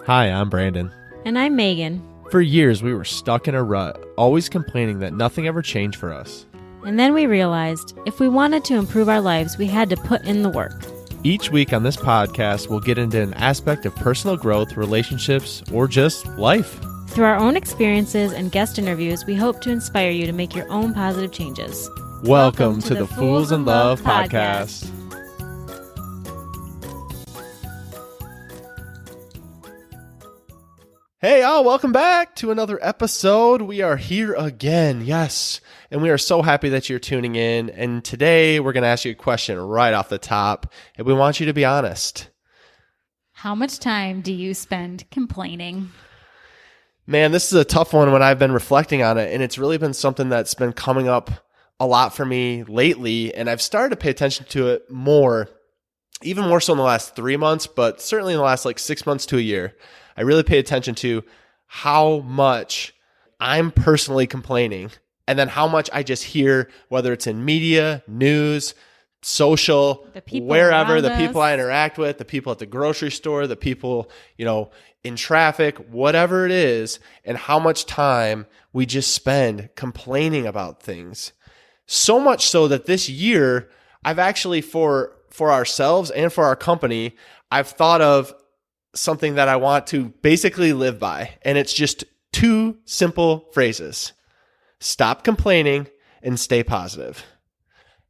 Hi, I'm Brandon. And I'm Megan. For years, we were stuck in a rut, always complaining that nothing ever changed for us. And then we realized if we wanted to improve our lives, we had to put in the work. Each week on this podcast, we'll get into an aspect of personal growth, relationships, or just life. Through our own experiences and guest interviews, we hope to inspire you to make your own positive changes. Welcome to the Fools in Love podcast. Hey, y'all, welcome back to another episode. We are here again, yes, and we are so happy that you're tuning in. And today we're going to ask you a question right off the top, and we want you to be honest. How much time do you spend complaining? Man, this is a tough one when I've been reflecting on it, and it's really been something that's been coming up a lot for me lately, and I've started to pay attention to it more, even more so in the last 3 months, but certainly in the last 6 months to a year. I really pay attention to how much I'm personally complaining and then how much I just hear, whether it's in media, news, social, wherever, the people I interact with, the people at the grocery store, the people, in traffic, whatever it is, and how much time we just spend complaining about things. So much so that this year, I've actually, for ourselves and for our company, I've thought of something that I want to basically live by. And it's just 2 simple phrases. Stop complaining and stay positive.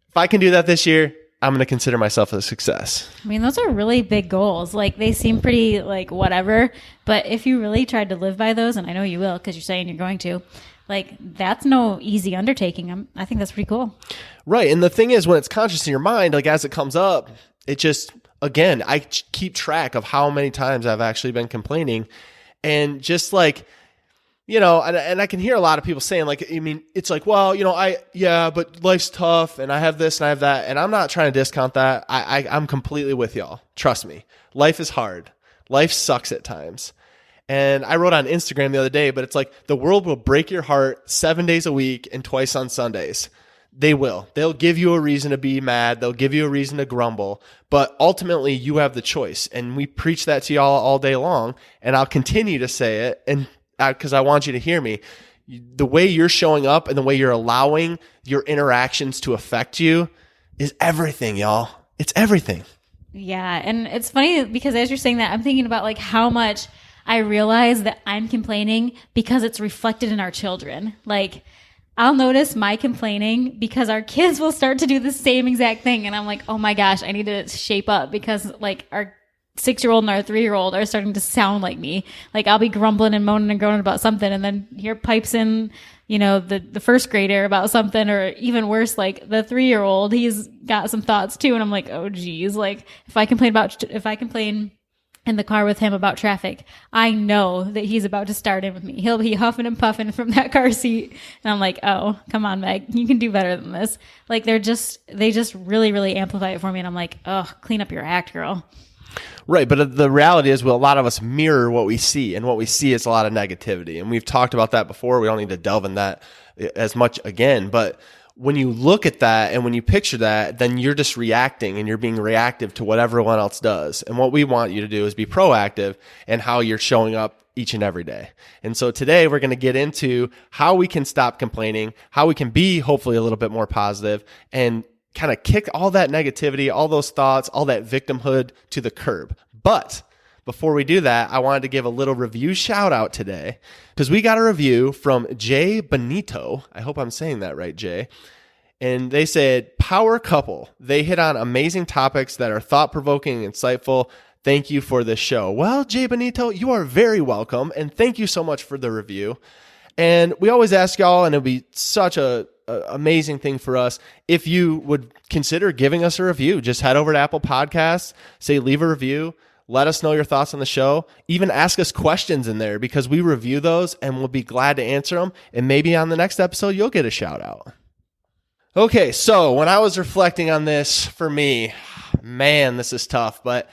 If I can do that this year, I'm going to consider myself a success. I mean, those are really big goals. They seem pretty whatever, but if you really tried to live by those, and I know you will because you're saying you're going to, that's no easy undertaking. I think that's pretty cool. Right. And the thing is, when it's conscious in your mind, as it comes up, it just, again, I keep track of how many times I've actually been complaining. And just and I can hear a lot of people saying it's but life's tough and I have this and I have that. And I'm not trying to discount that. I'm completely with y'all. Trust me. Life is hard. Life sucks at times. And I wrote on Instagram the other day, but it's the world will break your heart 7 days a week and twice on Sundays. They will. They'll give you a reason to be mad. They'll give you a reason to grumble. But ultimately, you have the choice. And we preach that to y'all all day long. And I'll continue to say it and because I want you to hear me. The way you're showing up and the way you're allowing your interactions to affect you is everything, y'all. It's everything. Yeah. And it's funny because as you're saying that, I'm thinking about how much I realize that I'm complaining because it's reflected in our children. I'll notice my complaining because our kids will start to do the same exact thing. And I'm like, oh my gosh, I need to shape up because our 6-year-old and our 3-year-old are starting to sound like me. I'll be grumbling and moaning and groaning about something. And then here pipes in, the first grader about something, or even worse, the 3-year-old, he's got some thoughts too. And I'm like, oh geez, if I complain in the car with him about traffic, I know that he's about to start in with me. He'll be huffing and puffing from that car seat. And I'm like, oh, come on, Meg, you can do better than this. They just really, really amplify it for me. And I'm like, oh, clean up your act, girl. Right. But the reality is, a lot of us mirror what we see, and what we see is a lot of negativity. And we've talked about that before. We don't need to delve in that as much again, but when you look at that and when you picture that, then you're just reacting and you're being reactive to what everyone else does. And what we want you to do is be proactive in how you're showing up each and every day. And so today we're going to get into how we can stop complaining, how we can be hopefully a little bit more positive and kind of kick all that negativity, all those thoughts, all that victimhood to the curb. But before we do that, I wanted to give a little review shout out today because we got a review from Jay Benito. I hope I'm saying that right, Jay. And they said, power couple. They hit on amazing topics that are thought-provoking and insightful. Thank you for this show. Well, Jay Benito, you are very welcome. And thank you so much for the review. And we always ask y'all, and it'll be such a amazing thing for us if you would consider giving us a review. Just head over to Apple Podcasts, say leave a review. Let us know your thoughts on the show. Even ask us questions in there because we review those and we'll be glad to answer them. And maybe on the next episode, you'll get a shout out. Okay, so when I was reflecting on this, for me, man, this is tough. But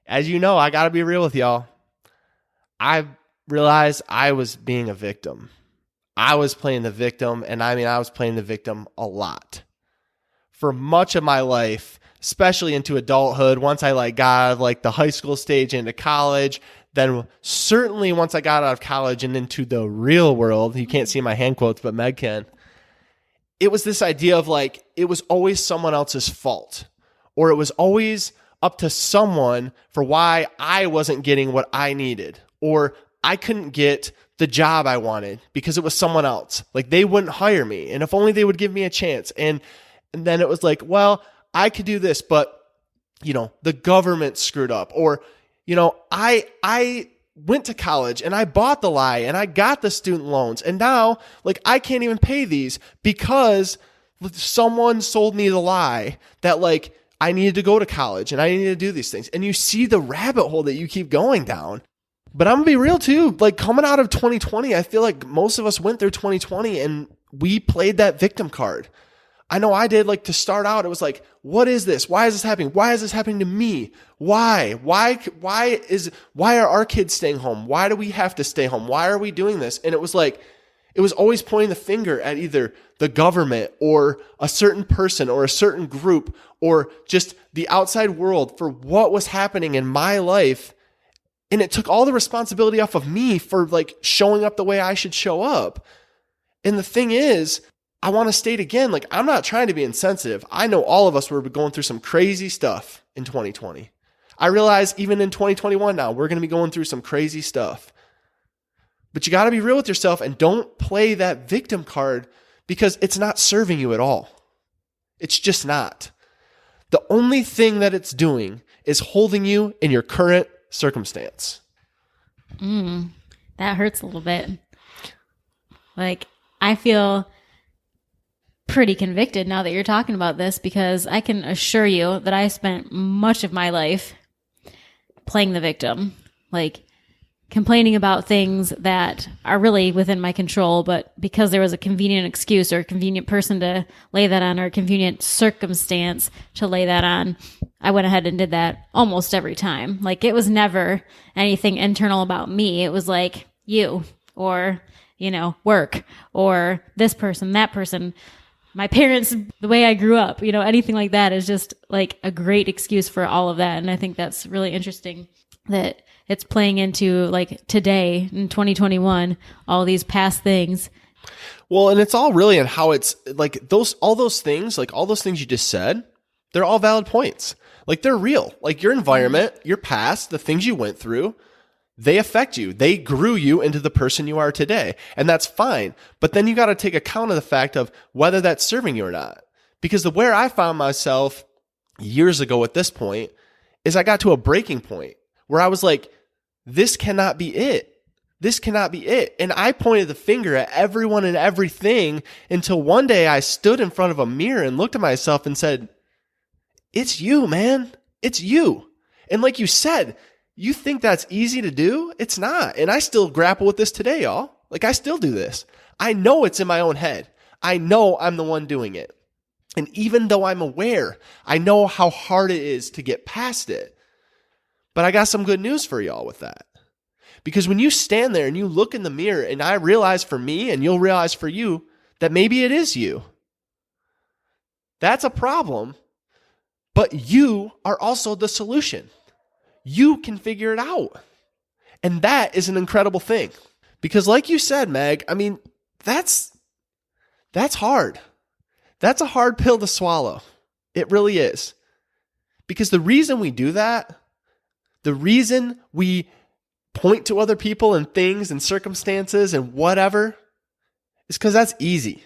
as you know, I got to be real with y'all. I realized I was being a victim. I was playing the victim, and I was playing the victim a lot. For much of my life, especially into adulthood, once I like got out of like the high school stage into college, then certainly once I got out of college and into the real world, you can't see my hand quotes, but Meg can. It was this idea of like, it was always someone else's fault, or it was always up to someone for why I wasn't getting what I needed, or I couldn't get the job I wanted because it was someone else. Like they wouldn't hire me. And if only they would give me a chance. And then it was like, well, I could do this, but the government screwed up, or, I went to college and I bought the lie and I got the student loans. And now like I can't even pay these because someone sold me the lie that like I needed to go to college and I needed to do these things. And you see the rabbit hole that you keep going down. But I'm gonna be real too. Like coming out of 2020, I feel like most of us went through 2020 and we played that victim card. I know I did. Like to start out, it was like, what is this? Why is this happening? Why is this happening to me? Why are our kids staying home? Why do we have to stay home? Why are we doing this? And it was like, it was always pointing the finger at either the government or a certain person or a certain group or just the outside world for what was happening in my life. And it took all the responsibility off of me for like showing up the way I should show up. And the thing is, I want to state again, like I'm not trying to be insensitive. I know all of us were going through some crazy stuff in 2020. I realize even in 2021 now, we're going to be going through some crazy stuff. But you got to be real with yourself and don't play that victim card because it's not serving you at all. It's just not. The only thing that it's doing is holding you in your current circumstance. That hurts a little bit. Like I feel pretty convicted now that you're talking about this because I can assure you that I spent much of my life playing the victim, like complaining about things that are really within my control, but because there was a convenient excuse or a convenient person to lay that on or a convenient circumstance to lay that on, I went ahead and did that almost every time. Like it was never anything internal about me. It was like you or, work or this person, that person, my parents, the way I grew up, anything like that is just like a great excuse for all of that. And I think that's really interesting that it's playing into like today in 2021, all these past things. Well, and it's all really on how it's like all those things you just said, they're all valid points. Like they're real. Like your environment, your past, the things you went through, they affect you. They grew you into the person you are today. And that's fine. But then you got to take account of the fact of whether that's serving you or not. Because where I found myself years ago at this point is I got to a breaking point where I was like, this cannot be it. This cannot be it. And I pointed the finger at everyone and everything until one day I stood in front of a mirror and looked at myself and said, it's you, man. It's you. And like you said, you think that's easy to do? It's not. And I still grapple with this today, y'all. Like I still do this. I know it's in my own head. I know I'm the one doing it. And even though I'm aware, I know how hard it is to get past it. But I got some good news for y'all with that. Because when you stand there and you look in the mirror, and I realize for me, and you'll realize for you, that maybe it is you. That's a problem. But you are also the solution. You can figure it out. And that is an incredible thing. Because like you said, Meg, I mean, that's hard. That's a hard pill to swallow. It really is. Because the reason we do that, the reason we point to other people and things and circumstances and whatever, is because that's easy.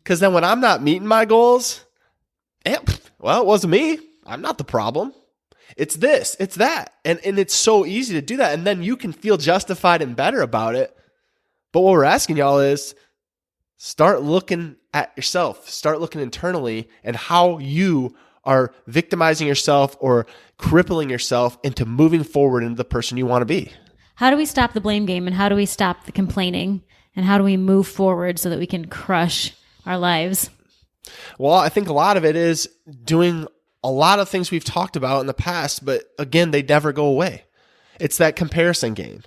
Because then when I'm not meeting my goals, well, it wasn't me. I'm not the problem. It's this, it's that. And it's so easy to do that. And then you can feel justified and better about it. But what we're asking y'all is start looking at yourself, start looking internally and how you are victimizing yourself or crippling yourself into moving forward into the person you want to be. How do we stop the blame game and how do we stop the complaining and how do we move forward so that we can crush our lives? Well, I think a lot of it is doing a lot of things we've talked about in the past, but again, they never go away. It's that comparison game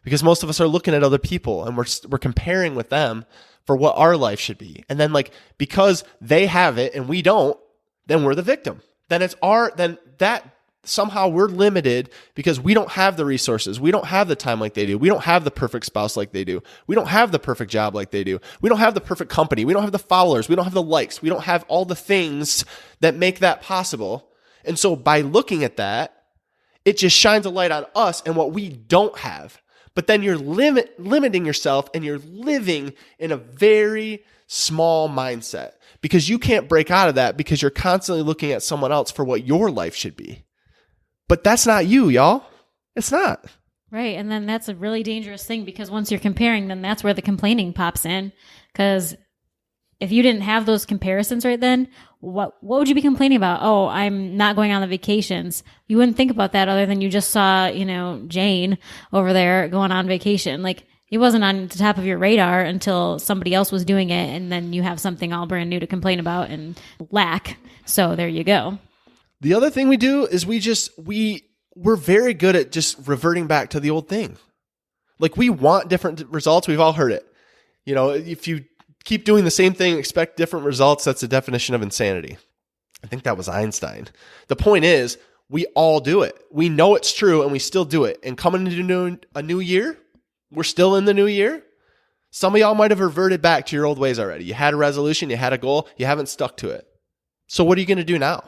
because most of us are looking at other people and we're comparing with them for what our life should be. And then like, because they have it and we don't, then we're the victim then then that somehow we're limited because we don't have the resources. We don't have the time like they do. We don't have the perfect spouse like they do. We don't have the perfect job like they do. We don't have the perfect company. We don't have the followers. We don't have the likes. We don't have all the things that make that possible. And so by looking at that, it just shines a light on us and what we don't have. But then you're limiting yourself, and you're living in a very small mindset because you can't break out of that because you're constantly looking at someone else for what your life should be. But that's not you, y'all. It's not. Right. And then that's a really dangerous thing, because once you're comparing, then that's where the complaining pops in. Because if you didn't have those comparisons right then, what would you be complaining about? Oh, I'm not going on the vacations. You wouldn't think about that other than you just saw, Jane over there going on vacation. Like, it wasn't on the top of your radar until somebody else was doing it. And then you have something all brand new to complain about and lack. So there you go. The other thing we do is we're very good at just reverting back to the old thing. Like, we want different results. We've all heard it. If you keep doing the same thing, expect different results, that's the definition of insanity. I think that was Einstein. The point is, we all do it. We know it's true, and we still do it. And coming into a new year, we're still in the new year. Some of y'all might have reverted back to your old ways already. You had a resolution, you had a goal, you haven't stuck to it. So what are you going to do now?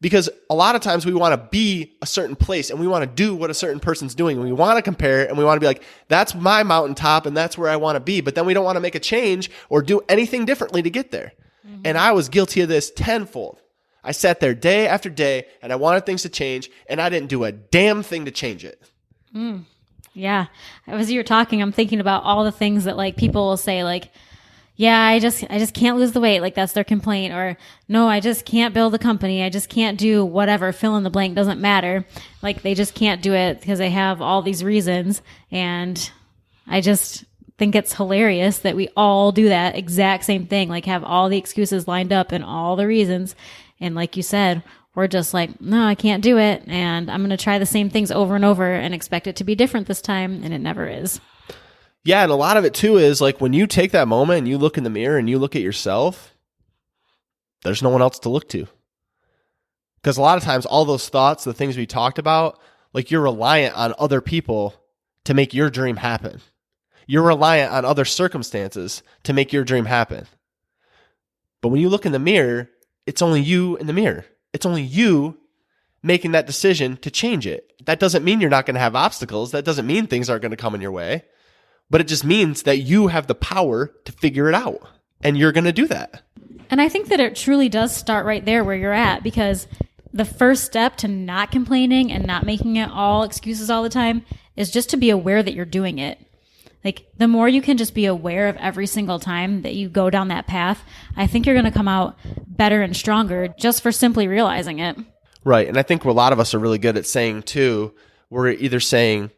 Because a lot of times we want to be a certain place, and we want to do what a certain person's doing, and we want to compare it, and we want to be like, that's my mountaintop and that's where I want to be. But then we don't want to make a change or do anything differently to get there. Mm-hmm. And I was guilty of this tenfold. I sat there day after day, and I wanted things to change, and I didn't do a damn thing to change it. Yeah. As you were talking, I'm thinking about all the things that like people will say, like, yeah, I just can't lose the weight. Like, that's their complaint. Or, no, I just can't build a company. I just can't do whatever. Fill in the blank, doesn't matter. Like, they just can't do it because they have all these reasons. And I just think it's hilarious that we all do that exact same thing. Like, have all the excuses lined up and all the reasons. And like you said, we're just like, no, I can't do it. And I'm going to try the same things over and over and expect it to be different this time. And it never is. Yeah, and a lot of it too is like when you take that moment and you look in the mirror and you look at yourself, there's no one else to look to. Because a lot of times all those thoughts, the things we talked about, like, you're reliant on other people to make your dream happen. You're reliant on other circumstances to make your dream happen. But when you look in the mirror, it's only you in the mirror. It's only you making that decision to change it. That doesn't mean you're not going to have obstacles. That doesn't mean things aren't going to come in your way. But it just means that you have the power to figure it out, and you're going to do that. And I think that it truly does start right there where you're at, because the first step to not complaining and not making it all excuses all the time is just to be aware that you're doing it. Like, the more you can just be aware of every single time that you go down that path, I think you're going to come out better and stronger just for simply realizing it. Right. And I think a lot of us are really good at saying too, we're either saying,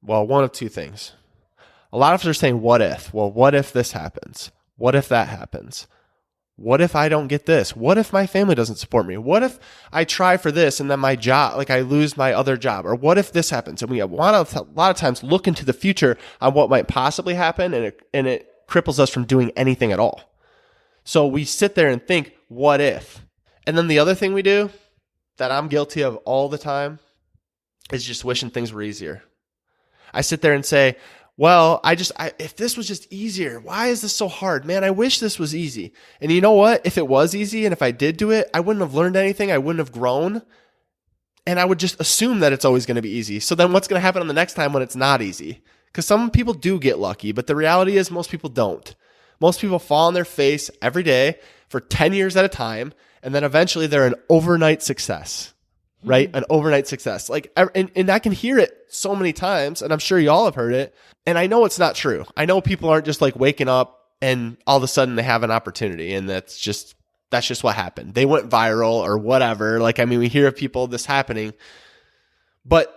well, one of two things. A lot of us are saying, what if? Well, what if this happens? What if that happens? What if I don't get this? What if my family doesn't support me? What if I try for this and then my job, like, I lose my other job? Or what if this happens? And we want to, a lot of times, look into the future on what might possibly happen, and it cripples us from doing anything at all. So we sit there and think, what if? And then the other thing we do that I'm guilty of all the time is just wishing things were easier. I sit there and say, well, if this was just easier, why is this so hard? Man, I wish this was easy. And you know what? If it was easy and if I did do it, I wouldn't have learned anything. I wouldn't have grown. And I would just assume that it's always going to be easy. So then what's going to happen on the next time when it's not easy? Because some people do get lucky, but the reality is most people don't. Most people fall on their face every day for 10 years at a time, and then eventually they're an overnight success. Right? An overnight success. Like, and I can hear it so many times, and I'm sure y'all have heard it. And I know it's not true. I know people aren't just like waking up and all of a sudden they have an opportunity, and that's just what happened. They went viral or whatever. Like, I mean, we hear of people this happening, but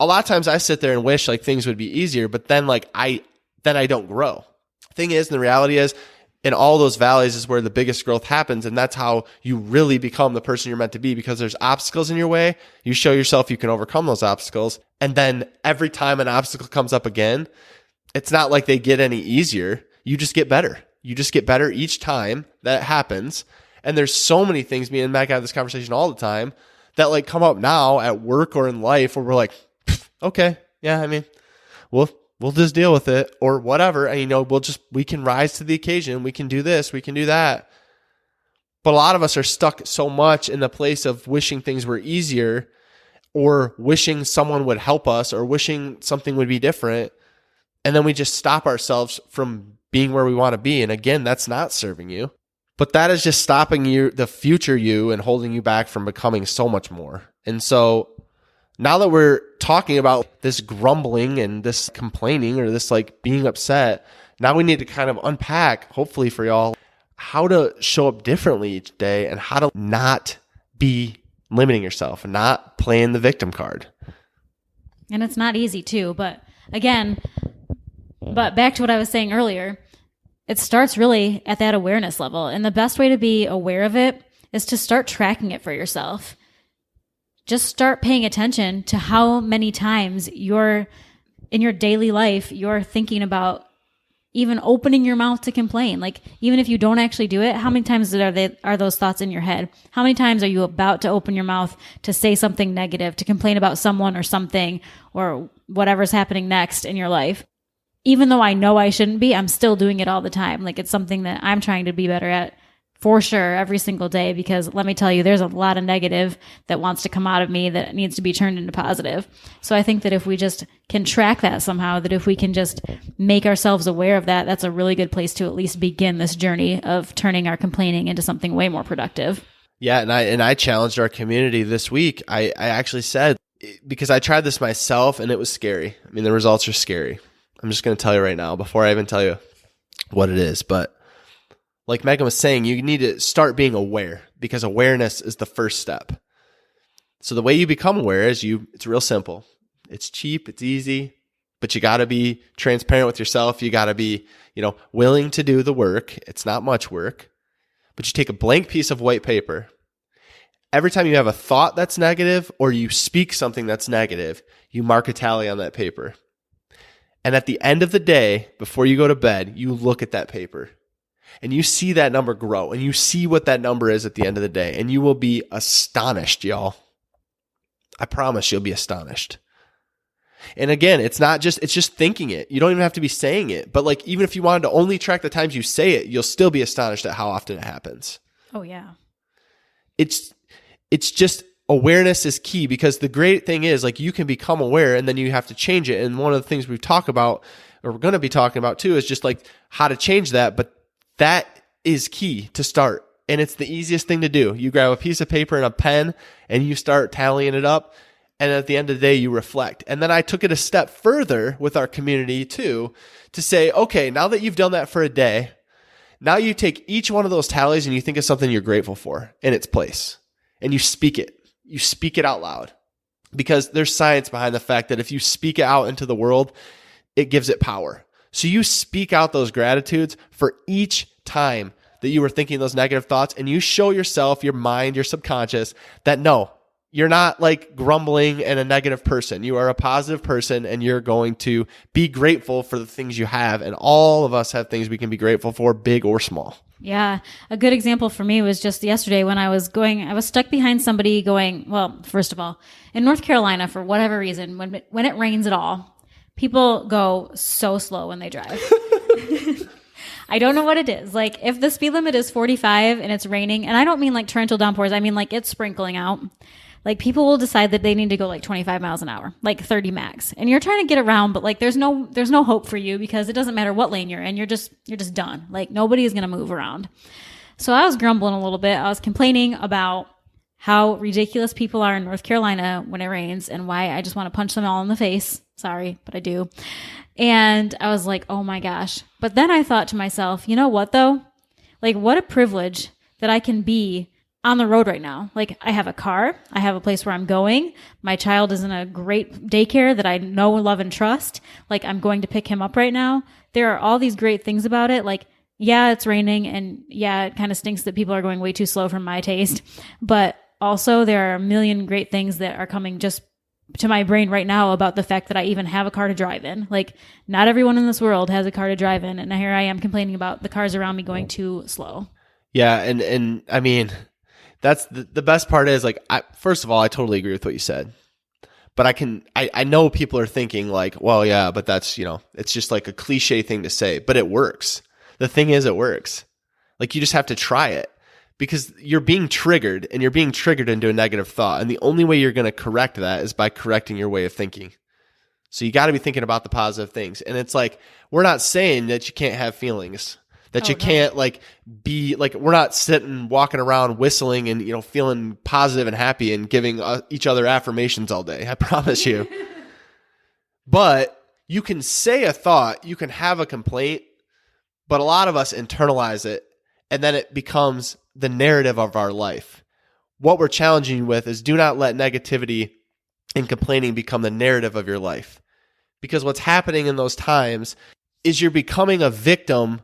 a lot of times I sit there and wish like things would be easier, but then I don't grow. Thing is, and the reality is, in all those valleys is where the biggest growth happens. And that's how you really become the person you're meant to be, because there's obstacles in your way. You show yourself you can overcome those obstacles. And then every time an obstacle comes up again, it's not like they get any easier. You just get better. You just get better each time that happens. And there's so many things, me and Mac have this conversation all the time, that like come up now at work or in life where we're like, okay, yeah, I mean, we'll just deal with it or whatever. And, we can rise to the occasion. We can do this. We can do that. But a lot of us are stuck so much in the place of wishing things were easier or wishing someone would help us or wishing something would be different. And then we just stop ourselves from being where we want to be. And again, that's not serving you, but that is just stopping you, the future you, and holding you back from becoming so much more. And so now that we're talking about this grumbling and this complaining or this like being upset, now we need to kind of unpack, hopefully for y'all, how to show up differently each day and how to not be limiting yourself and not playing the victim card. And it's not easy too, but back to what I was saying earlier, it starts really at that awareness level. And the best way to be aware of it is to start tracking it for yourself. Just start paying attention to how many times in your daily life, you're thinking about even opening your mouth to complain. Like, even if you don't actually do it, how many times are those thoughts in your head? How many times are you about to open your mouth to say something negative, to complain about someone or something or whatever's happening next in your life? Even though I know I shouldn't be, I'm still doing it all the time. Like, it's something that I'm trying to be better at for sure every single day, because let me tell you, there's a lot of negative that wants to come out of me that needs to be turned into positive. So I think that if we just can track that somehow, that if we can just make ourselves aware of that, that's a really good place to at least begin this journey of turning our complaining into something way more productive. Yeah. And I challenged our community this week. I actually said, because I tried this myself and it was scary. I mean, the results are scary. I'm just going to tell you right now before I even tell you what it is. But like Megan was saying, you need to start being aware, because awareness is the first step. So the way you become aware is it's real simple. It's cheap, it's easy, but you got to be transparent with yourself. You got to be, willing to do the work. It's not much work, but you take a blank piece of white paper. Every time you have a thought that's negative or you speak something that's negative, you mark a tally on that paper. And at the end of the day, before you go to bed, you look at that paper. And you see that number grow, and you see what that number is at the end of the day, and you will be astonished, y'all. I promise you'll be astonished. And again, it's just thinking it. You don't even have to be saying it. But like, even if you wanted to only track the times you say it, you'll still be astonished at how often it happens. Oh yeah. It's just awareness is key, because the great thing is, like, you can become aware and then you have to change it. And one of the things we've talked about, or we're going to be talking about too, is just like how to change that. But that is key to start. And it's the easiest thing to do. You grab a piece of paper and a pen and you start tallying it up. And at the end of the day, you reflect. And then I took it a step further with our community too, to say, okay, now that you've done that for a day, now you take each one of those tallies and you think of something you're grateful for in its place. And you speak it. You speak it out loud. Because there's science behind the fact that if you speak it out into the world, it gives it power. So you speak out those gratitudes for each time that you were thinking those negative thoughts, and you show yourself, your mind, your subconscious, that no, you're not like grumbling and a negative person. You are a positive person, and you're going to be grateful for the things you have. And all of us have things we can be grateful for, big or small. Yeah. A good example for me was just yesterday when I was stuck behind somebody going, well, first of all, in North Carolina, for whatever reason, when it rains at all, people go so slow when they drive. I don't know what it is. Like, if the speed limit is 45 and it's raining, and I don't mean like torrential downpours, I mean like it's sprinkling out. Like, people will decide that they need to go like 25 miles an hour, like 30 max. And you're trying to get around, but like there's no hope for you, because it doesn't matter what lane you're in. You're just done. Like, nobody is going to move around. So I was grumbling a little bit. I was complaining about how ridiculous people are in North Carolina when it rains and why I just want to punch them all in the face. Sorry, but I do. And I was like, oh my gosh. But then I thought to myself, you know what though? Like, what a privilege that I can be on the road right now. Like, I have a car. I have a place where I'm going. My child is in a great daycare that I know, love, and trust. Like, I'm going to pick him up right now. There are all these great things about it. Like, yeah, it's raining, and yeah, it kind of stinks that people are going way too slow for my taste. But also, there are a million great things that are coming just to my brain right now about the fact that I even have a car to drive in. Like, not everyone in this world has a car to drive in, and here I am complaining about the cars around me going too slow. Yeah. And I mean, that's the best part is like, first of all, I totally agree with what you said. But I know people are thinking like, well, yeah, but that's, it's just like a cliche thing to say, but it works. The thing is, it works. Like, you just have to try it because you're being triggered and you're being triggered into a negative thought. And the only way you're going to correct that is by correcting your way of thinking. So you got to be thinking about the positive things. And it's like, we're not saying that you can't have feelings, that you can't like be like, we're not sitting, walking around whistling and, feeling positive and happy and giving each other affirmations all day. I promise you. But you can say a thought, you can have a complaint, but a lot of us internalize it and then it becomes the narrative of our life. What we're challenging you with is do not let negativity and complaining become the narrative of your life. Because what's happening in those times is you're becoming a victim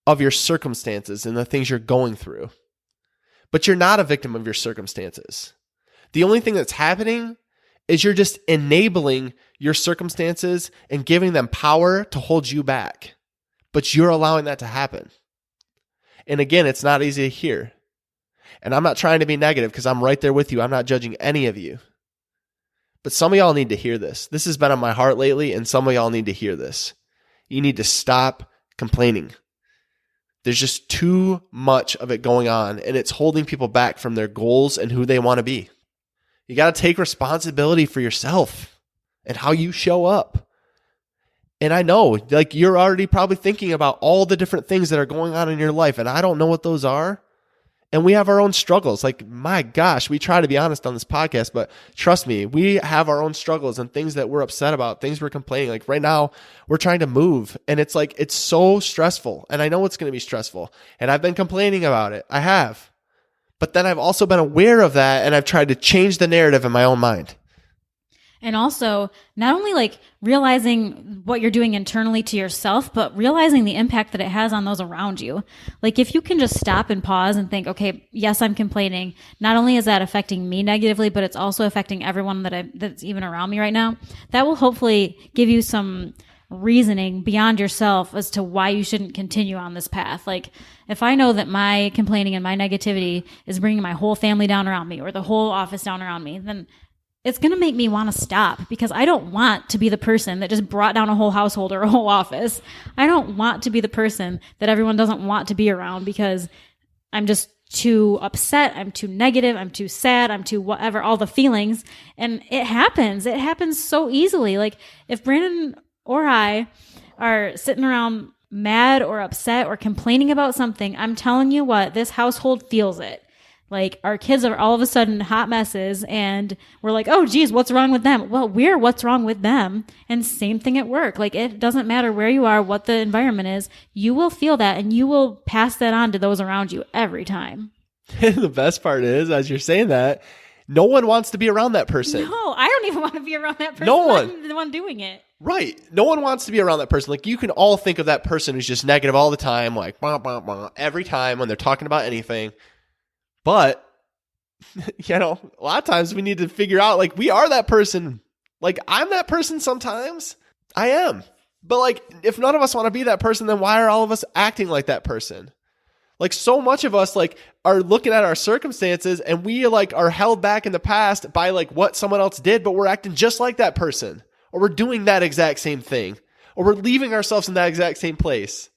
of your circumstances and the things you're going through. But you're not a victim of your circumstances. The only thing that's happening is you're just enabling your circumstances and giving them power to hold you back. But you're allowing that to happen. And again, it's not easy to hear. And I'm not trying to be negative because I'm right there with you. I'm not judging any of you. But some of y'all need to hear this. This has been on my heart lately, and some of y'all need to hear this. You need to stop complaining. There's just too much of it going on, and it's holding people back from their goals and who they want to be. You got to take responsibility for yourself and how you show up. And I know, like, you're already probably thinking about all the different things that are going on in your life, and I don't know what those are. And we have our own struggles. Like, my gosh, we try to be honest on this podcast, but trust me, we have our own struggles and things that we're upset about, things we're complaining. Like right now, we're trying to move and it's like, it's so stressful. And I know it's going to be stressful. And I've been complaining about it. I have. But then I've also been aware of that and I've tried to change the narrative in my own mind. And also, not only like realizing what you're doing internally to yourself, but realizing the impact that it has on those around you. Like if you can just stop and pause and think, okay, yes, I'm complaining. Not only is that affecting me negatively, but it's also affecting everyone that's even around me right now. That will hopefully give you some reasoning beyond yourself as to why you shouldn't continue on this path. Like if I know that my complaining and my negativity is bringing my whole family down around me or the whole office down around me, then it's going to make me want to stop because I don't want to be the person that just brought down a whole household or a whole office. I don't want to be the person that everyone doesn't want to be around because I'm just too upset. I'm too negative. I'm too sad. I'm too whatever, all the feelings. And it happens. It happens so easily. Like if Brandon or I are sitting around mad or upset or complaining about something, I'm telling you what, this household feels it. Like our kids are all of a sudden hot messes and we're like, oh geez, what's wrong with them? Well, we're what's wrong with them. And same thing at work. Like it doesn't matter where you are, what the environment is, you will feel that and you will pass that on to those around you every time. The best part is, as you're saying that, no one wants to be around that person. No, I don't even want to be around that person. No one. I'm the one doing it. Right. No one wants to be around that person. Like you can all think of that person who's just negative all the time, like bah, bah, bah, every time when they're talking about anything. But, a lot of times we need to figure out, like, we are that person. Like, I'm that person sometimes. I am. But, like, if none of us want to be that person, then why are all of us acting like that person? Like, so much of us, like, are looking at our circumstances and we, like, are held back in the past by, like, what someone else did, but we're acting just like that person. Or we're doing that exact same thing. Or we're leaving ourselves in that exact same place.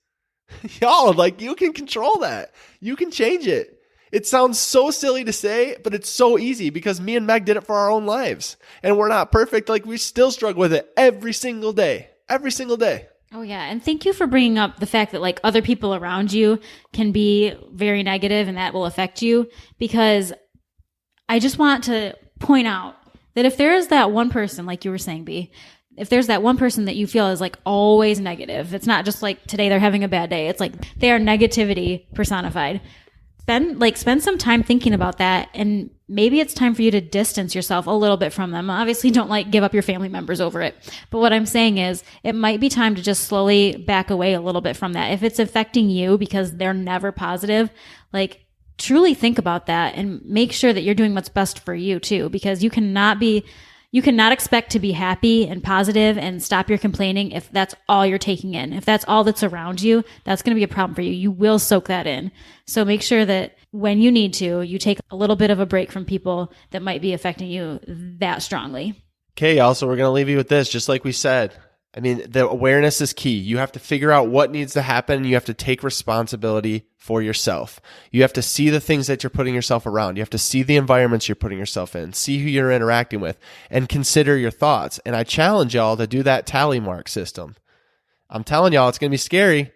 Y'all, like, you can control that. You can change it. It sounds so silly to say, but it's so easy because me and Meg did it for our own lives. And we're not perfect. Like we still struggle with it every single day. Every single day. Oh yeah. And thank you for bringing up the fact that like other people around you can be very negative and that will affect you, because I just want to point out that if there is that one person, like you were saying, B, if there's that one person that you feel is like always negative, it's not just like today they're having a bad day. It's like they are negativity personified. Spend some time thinking about that, and maybe it's time for you to distance yourself a little bit from them. Obviously, don't give up your family members over it. But what I'm saying is it might be time to just slowly back away a little bit from that. If it's affecting you because they're never positive, like truly think about that and make sure that you're doing what's best for you too, because you cannot be You cannot expect to be happy and positive and stop your complaining if that's all you're taking in. If that's all that's around you, that's going to be a problem for you. You will soak that in. So make sure that when you need to, you take a little bit of a break from people that might be affecting you that strongly. Okay, y'all. So we're going to leave you with this, just like we said. I mean, the awareness is key. You have to figure out what needs to happen. You have to take responsibility for yourself. You have to see the things that you're putting yourself around. You have to see the environments you're putting yourself in, see who you're interacting with, and consider your thoughts. And I challenge y'all to do that tally mark system. I'm telling y'all, it's going to be scary,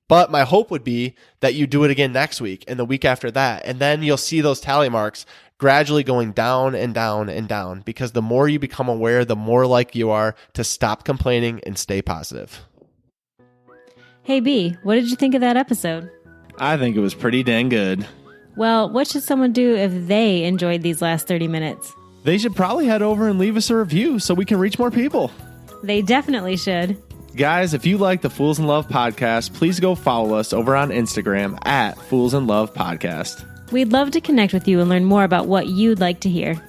but my hope would be that you do it again next week and the week after that. And then you'll see those tally marks gradually going down and down and down, because the more you become aware, the more likely you are to stop complaining and stay positive. Hey B, what did you think of that episode? I think it was pretty dang good. Well, what should someone do if they enjoyed these last 30 minutes? They should probably head over and leave us a review so we can reach more people. They definitely should. Guys, if you like the Fools in Love podcast, please go follow us over on Instagram at Fools in Love Podcast. We'd love to connect with you and learn more about what you'd like to hear.